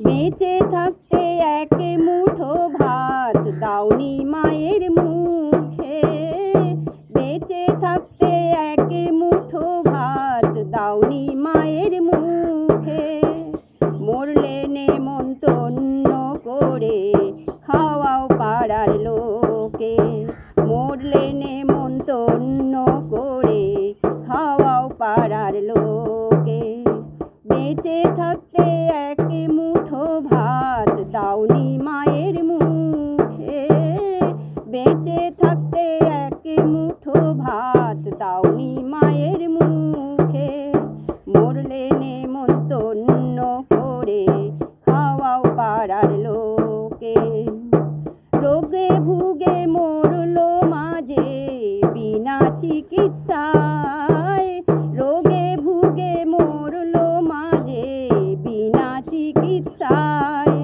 বেঁচে থাকতে এক মুঠো ভাত দাওনি মায়ের মুখে। বেঁচে থাকতে এক মুঠো ভাত দাওনি মায়ের মুখে। মরলে নেমন্তন্ন করে খাওয়াও পাড়ার লোকে। মরলে নেমন্তন্ন করে খাওয়াও পাড়ার লোকে। বেঁচে থাকতে এক মুঠো ভাত দাওনি মায়ের মুখে। বেঁচে থাকতে এক মুঠো ভাত দাওনি মায়ের মুখে। মরলে নেমন্তন্ন করে খাওয়াও পাড়ার লোকে। রোগে ভুগে মরলো মাঝে বিনা চিকিৎসায়। রোগে ভুগে মরলো মাঝে বিনা চিকিৎসায়।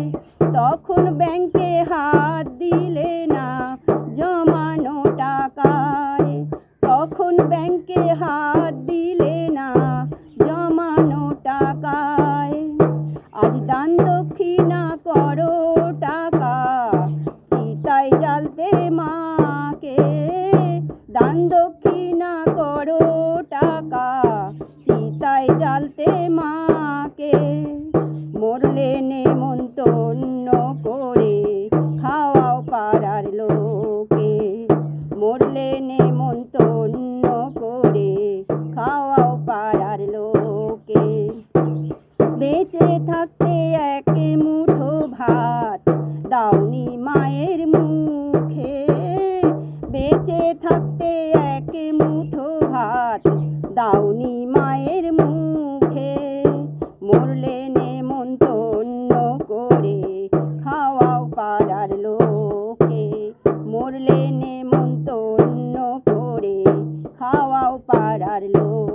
তখন ব্যাংকে হাত দিলে না জমানো টাকায়। তখন ব্যাংকে হাত দিলে না জমানো টাকায়। আজ দান দক্ষিণা করো টাকা চিতায় জ্বালতে মাকে। দান দক্ষিণা করো টাকা চিতায় জ্বালতে মাকে। মরলে নেমন্তন্ন করে খাওয়াও পাড়ার লোকে। মরলে নেমন্তন্ন করে খাওয়াও পাড়ার লোকে। বেঁচে থাকতে এক মুঠো ভাত দাওনি মায়ের মুখে। বেঁচে থাকতে এক মুঠো ভাত দাওনি মায়ের মুখে। মরলে নেমন্তন্ন করে খাওয়াও পাড়ার লোকে। মরলে নেমন্তন্ন করে খাওয়াও পাড়ার লোকে।